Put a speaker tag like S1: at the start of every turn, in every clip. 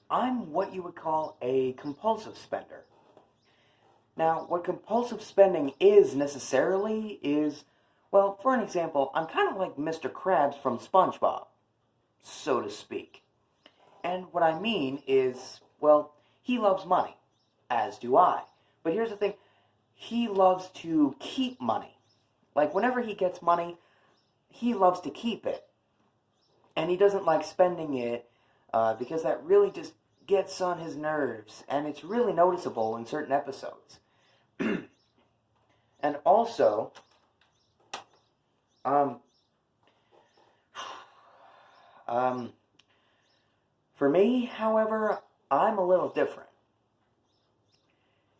S1: I'm what you would call a compulsive spender. Now, what compulsive spending is necessarily is, well, for an example, I'm kind of like Mr. Krabs from SpongeBob, so to speak. And what I mean is, well, he loves money, as do I. But here's the thing, he loves to keep money. Like, whenever he gets money, he loves to keep it. And he doesn't like spending it because that really just gets on his nerves. And it's really noticeable in certain episodes. And also, for me, however, I'm a little different.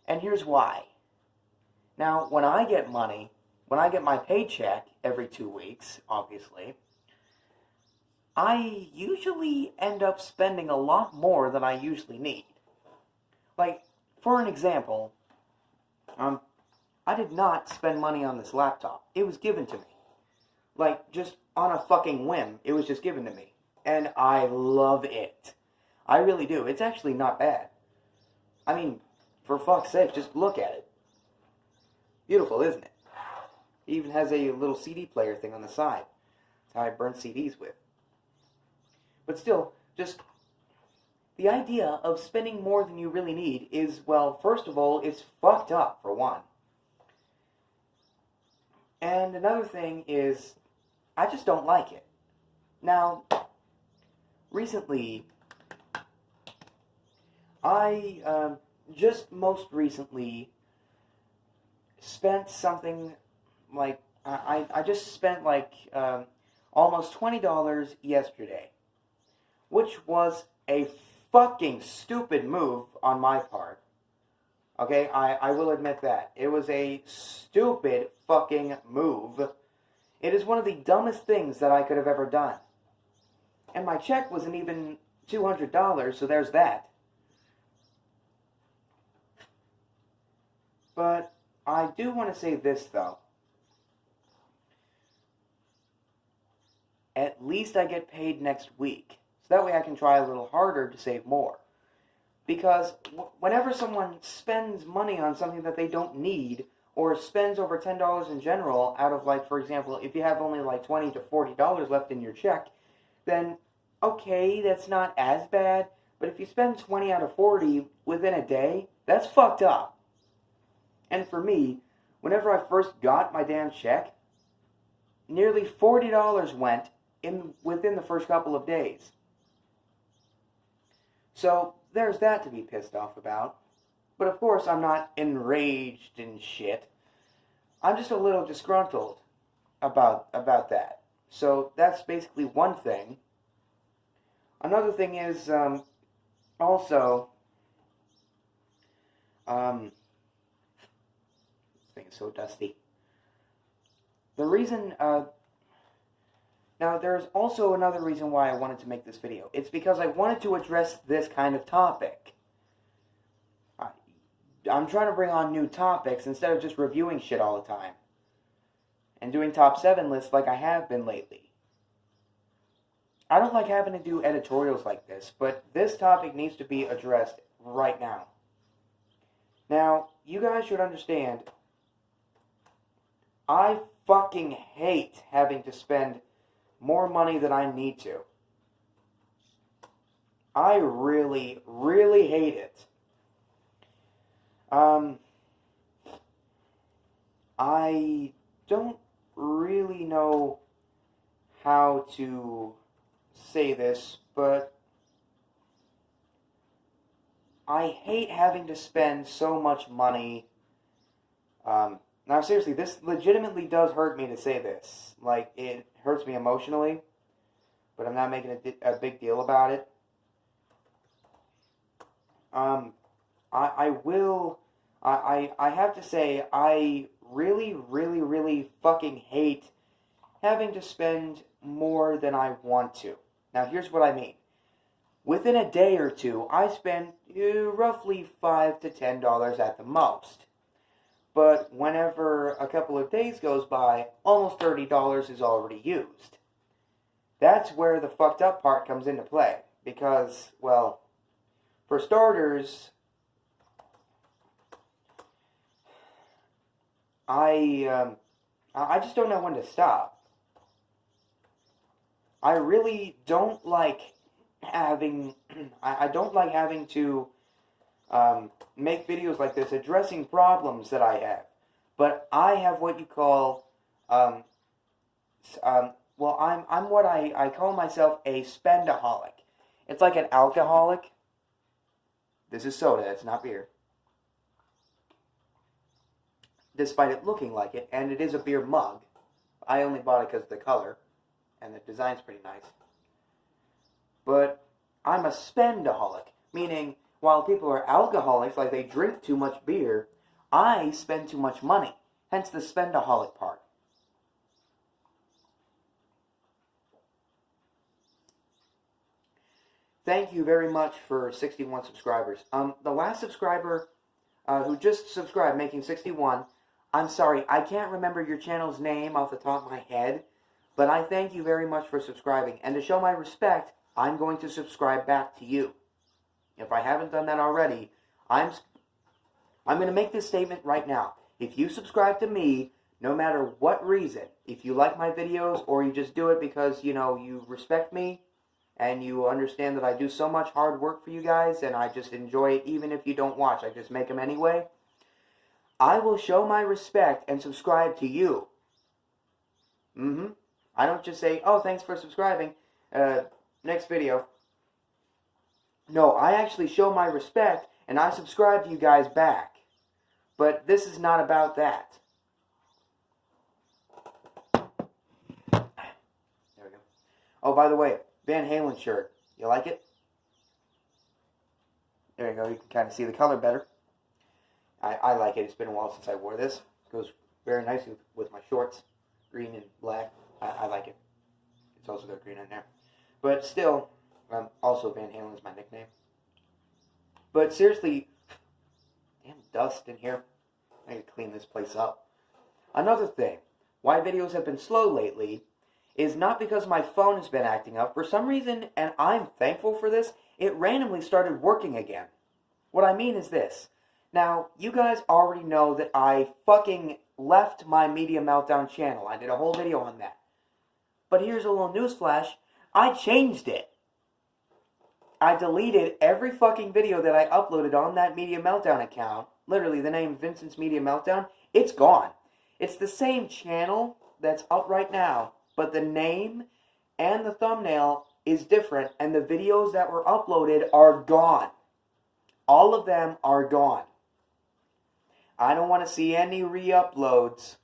S1: And here's why. Now, when I get money, when I get my paycheck every 2 weeks, obviously, I usually end up spending a lot more than I usually need. Like, for an example, I did not spend money on this laptop. It was given to me. Like, just on a fucking whim, it was just given to me. And I love it. I really do. It's actually not bad. I mean, for fuck's sake, just look at it. Beautiful, isn't it? It even has a little CD player thing on the side. That's how I burn CDs with. But still, just the idea of spending more than you really need is, well, first of all, it's fucked up, for one. And another thing is, I just don't like it. Now, recently, I just most recently spent something like, I just spent like almost $20 yesterday, which was a fucking stupid move on my part. Okay, I will admit that. It was a stupid fucking move. It is one of the dumbest things that I could have ever done. And my check wasn't even $200, so there's that. But I do want to say this, though. At least I get paid next week. So that way I can try a little harder to save more. Because whenever someone spends money on something that they don't need, or spends over $10 in general, out of, like, for example, if you have only like $20 to $40 left in your check, then, okay, that's not as bad. But if you spend 20 out of 40 within a day, that's fucked up. And for me, whenever I first got my damn check, nearly $40 went within the first couple of days. So, there's that to be pissed off about. But of course, I'm not enraged and shit. I'm just a little disgruntled about that. So, that's basically one thing. Another thing is, also, this thing is so dusty. The reason, now there's also another reason why I wanted to make this video. It's because I wanted to address this kind of topic. I'm trying to bring on new topics instead of just reviewing shit all the time. And doing top 7 lists like I have been lately. I don't like having to do editorials like this, but this topic needs to be addressed right now. Now, you guys should understand, I fucking hate having to spend more money than I need to. I really, really hate it. I don't really know how to say this, but I hate having to spend so much money. Now seriously, this legitimately does hurt me to say this. Like, it hurts me emotionally, but I'm not making a big deal about it. I have to say, I really, really, really fucking hate having to spend more than I want to. Now, here's what I mean. Within a day or two, I spend roughly $5 to $10 at the most. But whenever a couple of days goes by, almost $30 is already used. That's where the fucked up part comes into play. Because, well, For starters, I just don't know when to stop. I really don't like having I don't like having to make videos like this addressing problems that I have. But I have what you call well, I'm what I call myself a spend-a-holic. It's like an alcoholic. This is soda, it's not beer. Despite it looking like it, and it is a beer mug. I only bought it because of the color, and the design's pretty nice. But I'm a spend-a-holic, meaning while people are alcoholics, like they drink too much beer, I spend too much money, hence the spend-a-holic part. Thank you very much for 61 subscribers. The last subscriber who just subscribed, making 61, I'm sorry, I can't remember your channel's name off the top of my head, but I thank you very much for subscribing. And to show my respect, I'm going to subscribe back to you. If I haven't done that already, I'm going to make this statement right now. If you subscribe to me, no matter what reason, if you like my videos or you just do it because, you know, you respect me and you understand that I do so much hard work for you guys and I just enjoy it even if you don't watch, I just make them anyway, I will show my respect and subscribe to you. I don't just say, oh, thanks for subscribing, next video. No, I actually show my respect and I subscribe to you guys back. But this is not about that. There we go. Oh, by the way, Van Halen shirt. You like it? There you go. You can kind of see the color better. I like it. It's been a while since I wore this. It goes very nicely with my shorts. Green and black. I like it. It's also got green in there. But still, also Van Halen is my nickname. But seriously, damn dust in here. I need to clean this place up. Another thing, why videos have been slow lately is not because my phone has been acting up. For some reason, and I'm thankful for this, it randomly started working again. What I mean is this. Now, you guys already know that I fucking left my Media Meltdown channel. I did a whole video on that. But here's a little newsflash. I changed it. I deleted every fucking video that I uploaded on that Media Meltdown account. Literally, the name Vincent's Media Meltdown. It's gone. It's the same channel that's up right now, but the name and the thumbnail is different, and the videos that were uploaded are gone. All of them are gone. I don't want to see any re-uploads.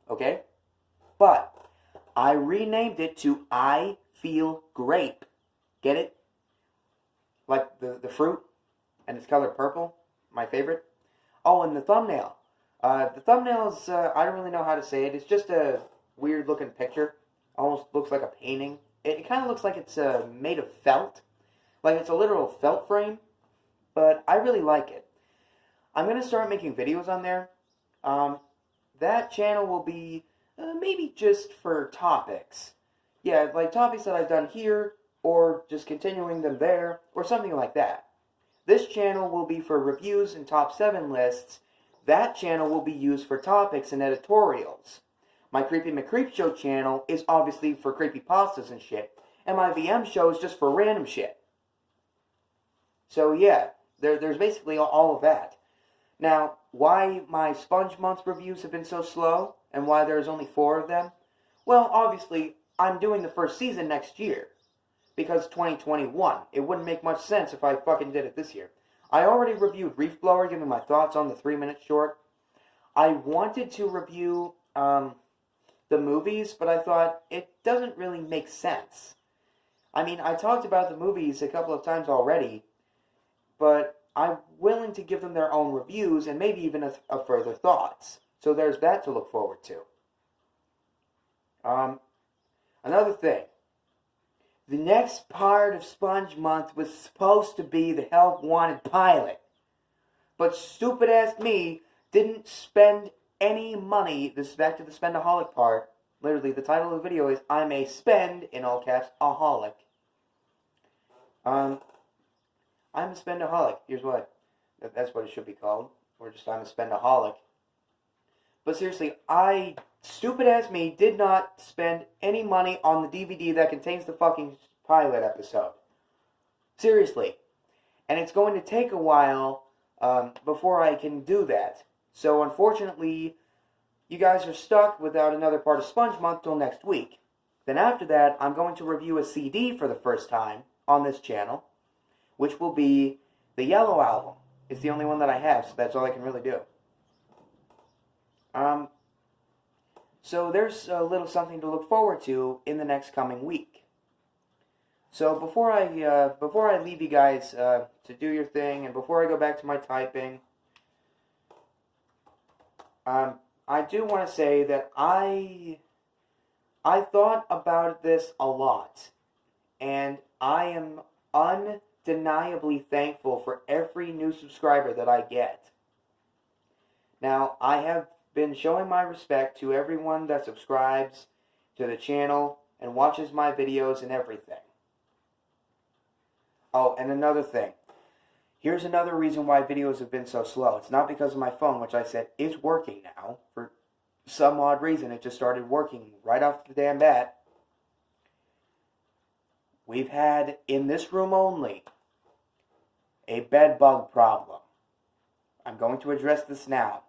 S1: Okay? But I renamed it to I Feel Grape. Get it? Like the fruit, and it's colored purple. My favorite. Oh, and the thumbnail. The thumbnail's, I don't really know how to say it. It's just a weird looking picture. Almost looks like a painting. It kind of looks like it's made of felt. Like it's a literal felt frame. But I really like it. I'm going to start making videos on there. That channel will be maybe just for topics. Yeah, like topics that I've done here, or just continuing them there, or something like that. This channel will be for reviews and top 7 lists. That channel will be used for topics and editorials. My Creepy McCreep Show channel is obviously for creepypastas and shit. And my VM show is just for random shit. So yeah, there's basically all of that. Now, why my Sponge Month reviews have been so slow, and why there's only 4 of them? Well, obviously, I'm doing the first season next year. Because 2021. It wouldn't make much sense if I fucking did it this year. I already reviewed Reef Blower, giving my thoughts on the 3-minute short. I wanted to review the movies, but I thought it doesn't really make sense. I mean, I talked about the movies a couple of times already, but I'm willing to give them their own reviews and maybe even a further thoughts. So there's that to look forward to. Another thing. The next part of Sponge Month was supposed to be the Help Wanted pilot. But stupid-ass me didn't spend any money. This is back to the spend-a-holic part. Literally, the title of the video is I'm a spend, in all caps, a holic. I'm a spend-a-holic. Here's what. That's what it should be called. Or just I'm a spend-a-holic. But seriously, stupid as me, did not spend any money on the DVD that contains the fucking pilot episode. Seriously. And it's going to take a while before I can do that. So unfortunately, you guys are stuck without another part of Sponge Month till next week. Then after that, I'm going to review a CD for the first time on this channel, which will be the Yellow Album. It's the only one that I have, so that's all I can really do. So there's a little something to look forward to in the next coming week. So before I leave you guys to do your thing, and before I go back to my typing, I do want to say that I thought about this a lot, and I am undeniably thankful for every new subscriber that I get. Now, I have been showing my respect to everyone that subscribes to the channel and watches my videos and everything. Oh, and another thing. Here's another reason why videos have been so slow. It's not because of my phone, which I said is working now. For some odd reason, it just started working right off the damn bat. We've had, in this room only, a bed bug problem. I'm going to address this now.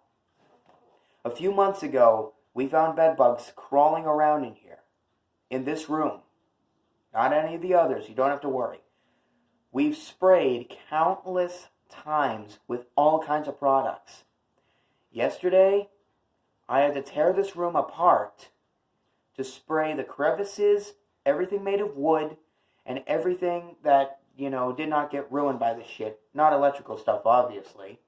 S1: A few months ago, we found bed bugs crawling around in here. In this room. Not any of the others, you don't have to worry. We've sprayed countless times with all kinds of products. Yesterday, I had to tear this room apart to spray the crevices, everything made of wood, and everything that, did not get ruined by this shit. Not electrical stuff, obviously.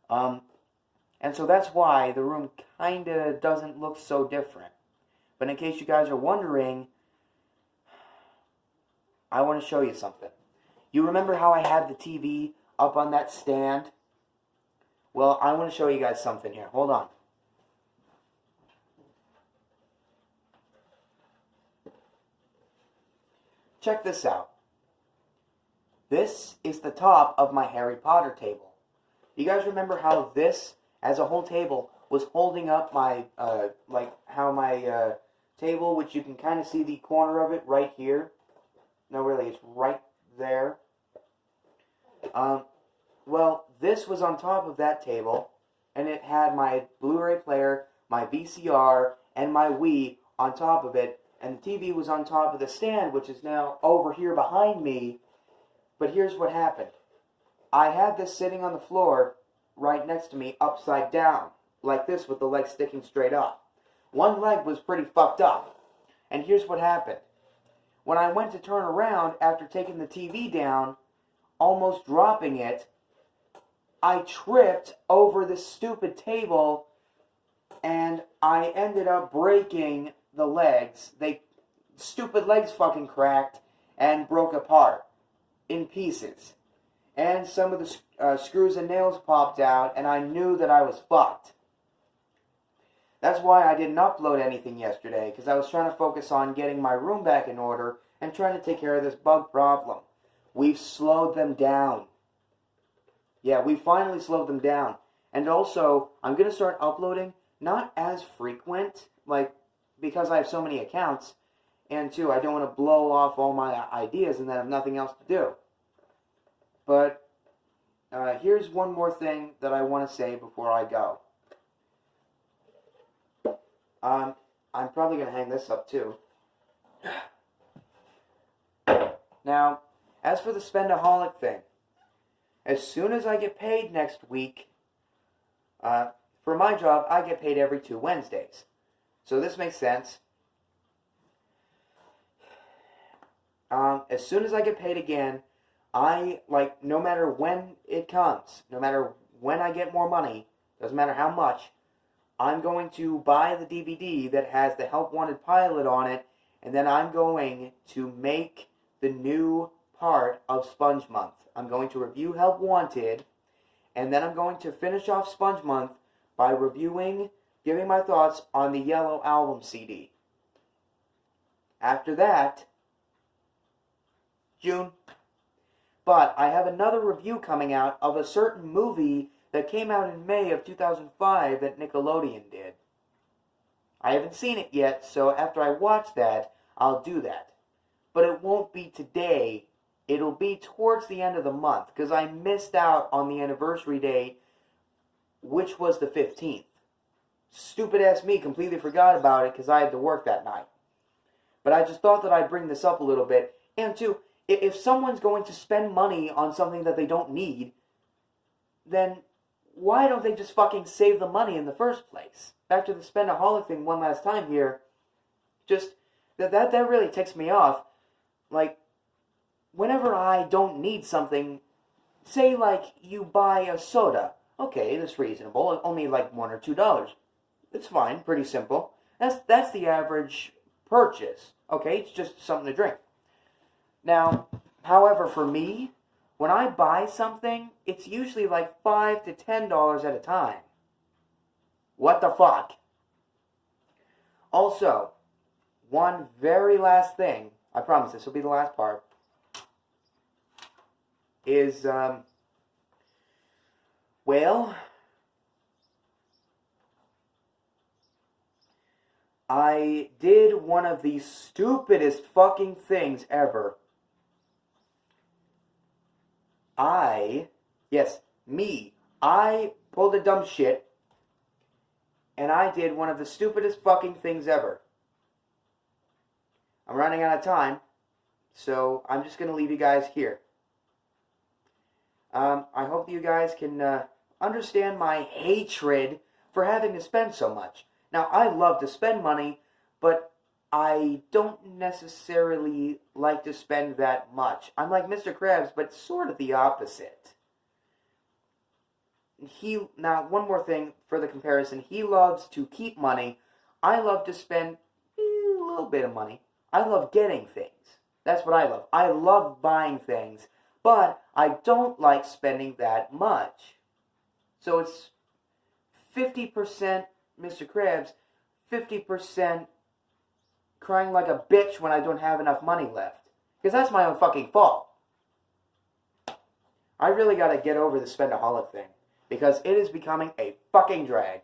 S1: And so that's why the room kinda doesn't look so different. But in case you guys are wondering, I want to show you something. You remember how I had the TV up on that stand? Well, I want to show you guys something here. Hold on. Check this out. This is the top of my Harry Potter table. You guys remember how this, as a whole table, was holding up my, my table, which you can kind of see the corner of it right here? No, really, it's right there. Well, this was on top of that table, and it had my Blu-ray player, my VCR, and my Wii on top of it, and the TV was on top of the stand, which is now over here behind me. But here's what happened. I had this sitting on the floor right next to me, upside down, like this, with the legs sticking straight up. One leg was pretty fucked up. And here's what happened. When I went to turn around after taking the TV down, almost dropping it, I tripped over this stupid table, and I ended up breaking the legs. Stupid legs fucking cracked and broke apart in pieces. And some of the screws and nails popped out, and I knew that I was fucked. That's why I didn't upload anything yesterday, because I was trying to focus on getting my room back in order and trying to take care of this bug problem. We've slowed them down. Yeah, we finally slowed them down. And also, I'm going to start uploading, not as frequent, because I have so many accounts, and two, I don't want to blow off all my ideas and then have nothing else to do. But here's one more thing that I want to say before I go. I'm probably going to hang this up too. Now, as for the Spend-a-holic thing, as soon as I get paid next week, for my job, I get paid every 2 Wednesdays. So this makes sense. As soon as I get paid again, no matter when it comes, no matter when I get more money, doesn't matter how much, I'm going to buy the DVD that has the Help Wanted pilot on it, and then I'm going to make the new part of Sponge Month. I'm going to review Help Wanted, and then I'm going to finish off Sponge Month by giving my thoughts on the Yellow Album CD. After that, June. But I have another review coming out of a certain movie that came out in May of 2005 that Nickelodeon did. I haven't seen it yet, so after I watch that, I'll do that. But it won't be today. It'll be towards the end of the month, because I missed out on the anniversary date, which was the 15th. Stupid ass me completely forgot about it because I had to work that night. But I just thought that I'd bring this up a little bit. And two, if someone's going to spend money on something that they don't need, then why don't they just fucking save the money in the first place? Back to the spend-a-holic thing one last time here. Just, that really ticks me off. Like, whenever I don't need something, say like you buy a soda. Okay, that's reasonable. Only like $1 or $2. It's fine, pretty simple. That's the average purchase. Okay, it's just something to drink. Now, however, for me, when I buy something, it's usually like $5 to $10 at a time. What the fuck? Also, one very last thing, I promise this will be the last part, is, well, I did one of the stupidest fucking things ever. I pulled a dumb shit, and I did one of the stupidest fucking things ever. I'm running out of time, so I'm just going to leave you guys here. I hope you guys can understand my hatred for having to spend so much. Now, I love to spend money, but I don't necessarily like to spend that much. I'm like Mr. Krabs, but sort of the opposite. Now, one more thing for the comparison. He loves to keep money. I love to spend a little bit of money. I love getting things. That's what I love. I love buying things, but I don't like spending that much. So it's 50% Mr. Krabs, 50% crying like a bitch when I don't have enough money left. Because that's my own fucking fault. I really gotta get over the spend-a-holic thing. Because it is becoming a fucking drag.